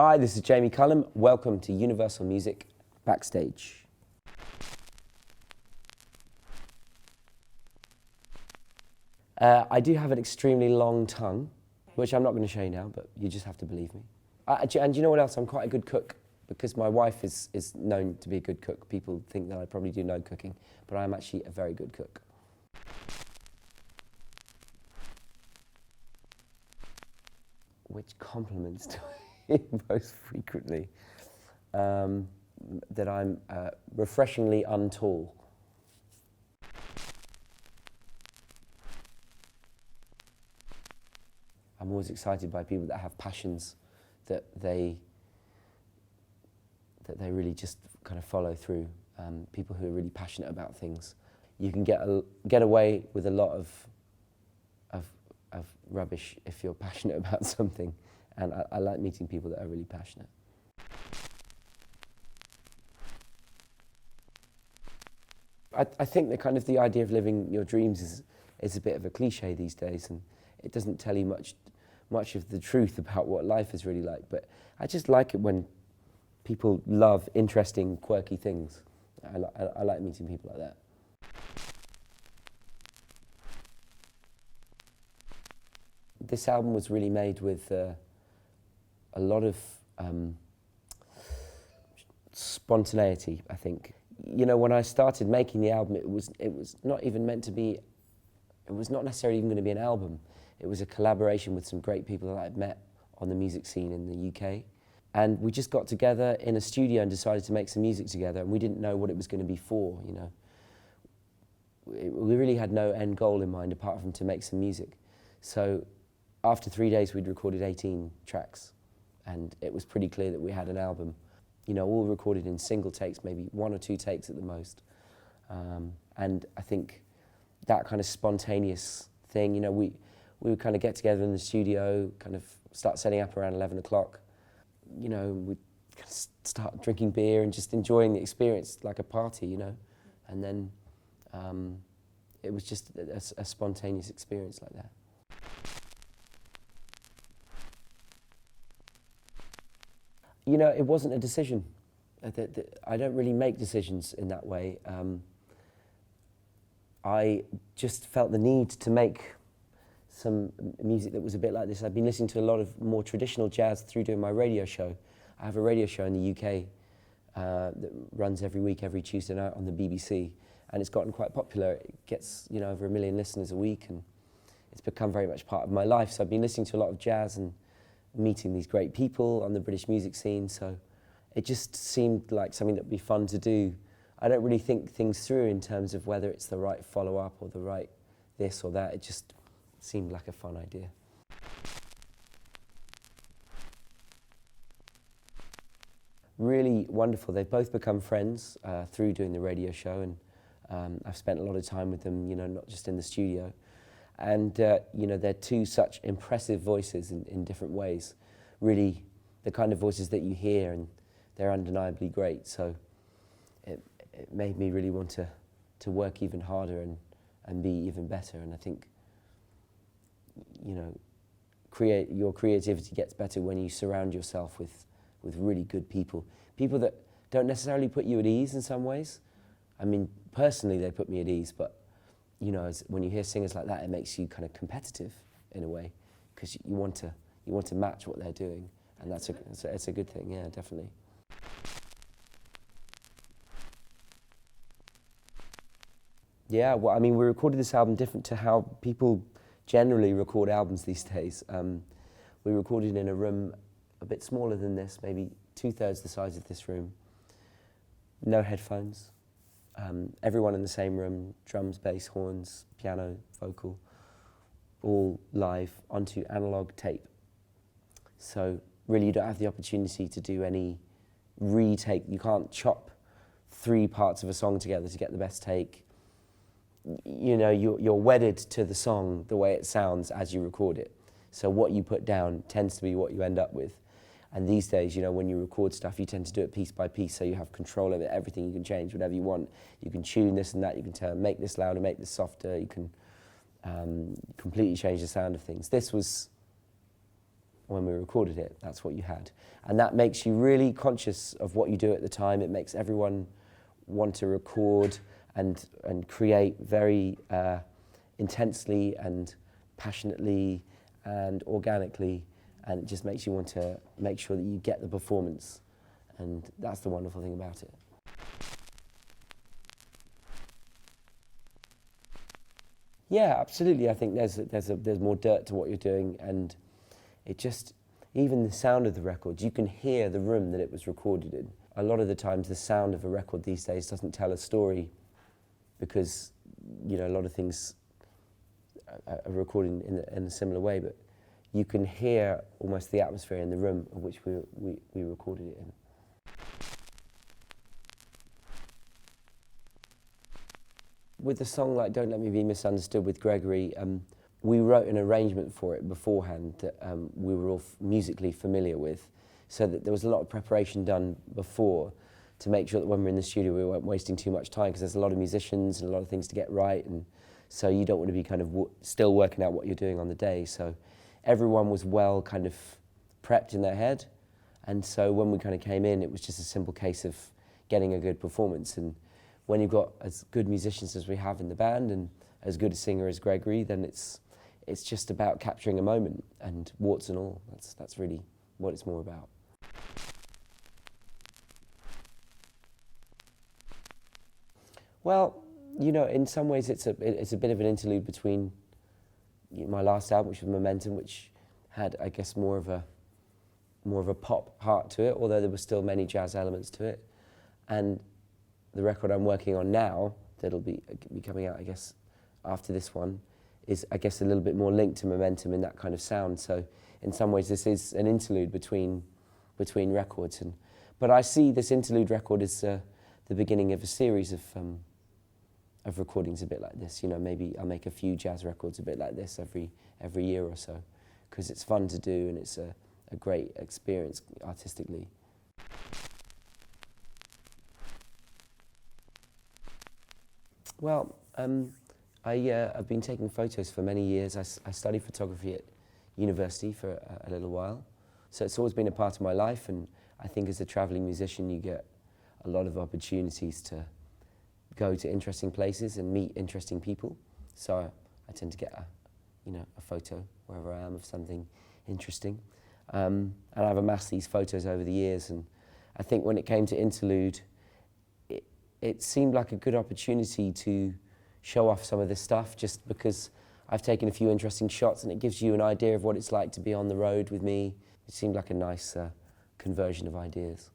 Hi, this is Jamie Cullum. Welcome to Universal Music Backstage. I do have an extremely long tongue, which I'm not going to show you now, but you just have to believe me. And you know what else? I'm quite a good cook, because my wife is known to be a good cook. People think that I probably do no cooking, but I'm actually a very good cook. Which compliments do I hear most frequently? That I'm refreshingly untall. I'm always excited by people that have passions that they really just kind of follow through. People who are really passionate about things. You can get away with a lot of rubbish if you're passionate about something, and I like meeting people that are really passionate. I think the idea of living your dreams is a bit of a cliche these days, and it doesn't tell you much of the truth about what life is really like. But I just like it when people love interesting, quirky things. I like meeting people like that. This album was really made with a lot of spontaneity, I think. You know, when I started making the album, it was not even meant to be, it was not necessarily even going to be an album. It was a collaboration with some great people that I'd met on the music scene in the UK. And we just got together in a studio and decided to make some music together, and we didn't know what it was going to be for, you know. We really had no end goal in mind apart from to make some music. So after 3 days, we'd recorded 18 tracks, and it was pretty clear that we had an album. You know, all recorded in single takes, maybe 1 or 2 takes at the most. And I think that kind of spontaneous thing, you know, we would kind of get together in the studio, kind of start setting up around 11 o'clock. You know, we'd start drinking beer and just enjoying the experience like a party, you know. And then it was just a spontaneous experience like that. You know, it wasn't a decision. I don't really make decisions in that way. I just felt the need to make some music that was a bit like this. I've been listening to a lot of more traditional jazz through doing my radio show. I have a radio show in the UK that runs every week, every Tuesday night on the BBC, and it's gotten quite popular. It gets, you know, over 1 million listeners a week, and it's become very much part of my life. So I've been listening to a lot of jazz and meeting these great people on the British music scene, so it just seemed like something that would be fun to do. I don't really think things through in terms of whether it's the right follow-up or the right this or that. It just seemed like a fun idea. Really wonderful. They've both become friends through doing the radio show, and I've spent a lot of time with them, you know, not just in the studio. And, you know, they're two such impressive voices in different ways. Really, the kind of voices that you hear, and they're undeniably great. So it made me really want to work even harder and be even better. And I think, you know, your creativity gets better when you surround yourself with really good people. People that don't necessarily put you at ease in some ways. I mean, personally, they put me at ease, but you know, when you hear singers like that, it makes you kind of competitive in a way, because you want to match what they're doing, and it's a good thing. Yeah, definitely. Yeah, well, I mean, we recorded this album different to how people generally record albums these days. We recorded in a room a bit smaller than this, maybe 2/3 the size of this room. No headphones. Everyone in the same room, drums, bass, horns, piano, vocal, all live onto analog tape. So really you don't have the opportunity to do any retake. You can't chop 3 parts of a song together to get the best take. You know, you're wedded to the song the way it sounds as you record it. So what you put down tends to be what you end up with. And these days, you know, when you record stuff, you tend to do it piece by piece, so you have control of it, everything. You can change whatever you want. You can tune this and that. You can make this louder, make this softer. You can completely change the sound of things. This was when we recorded it, that's what you had. And that makes you really conscious of what you do at the time. It makes everyone want to record and create very intensely and passionately and organically, and it just makes you want to make sure that you get the performance, and that's the wonderful thing about it. Yeah, absolutely. I think there's more dirt to what you're doing, and it just, even the sound of the records, you can hear the room that it was recorded in. A lot of the times the sound of a record these days doesn't tell a story because, you know, a lot of things are recorded in a similar way, but you can hear almost the atmosphere in the room of which we recorded it in. With a song like Don't Let Me Be Misunderstood with Gregory, we wrote an arrangement for it beforehand that we were all musically familiar with, so that there was a lot of preparation done before to make sure that when we're in the studio we weren't wasting too much time, because there's a lot of musicians and a lot of things to get right, and so you don't want to be kind of still working out what you're doing on the day. So everyone was well kind of prepped in their head, and so when we kind of came in, it was just a simple case of getting a good performance. And when you've got as good musicians as we have in the band and as good a singer as Gregory, then it's just about capturing a moment, and warts and all. That's really what it's more about. Well, you know, in some ways it's a bit of an interlude between my last album, which was Momentum, which had, I guess, more of a pop heart to it, although there were still many jazz elements to it, and the record I'm working on now, that'll be coming out, I guess, after this one, is, I guess, a little bit more linked to Momentum in that kind of sound. So in some ways this is an interlude between records. But I see this interlude record as the beginning of a series of recordings a bit like this. You know, maybe I'll make a few jazz records a bit like this every year or so, because it's fun to do and it's a great experience artistically. Well, I've been taking photos for many years. I studied photography at university for a little while, so it's always been a part of my life, and I think as a travelling musician you get a lot of opportunities to go to interesting places and meet interesting people. So I tend to get a photo wherever I am of something interesting. And I've amassed these photos over the years, and I think when it came to Interlude, it seemed like a good opportunity to show off some of this stuff, just because I've taken a few interesting shots and it gives you an idea of what it's like to be on the road with me. It seemed like a nice conversion of ideas.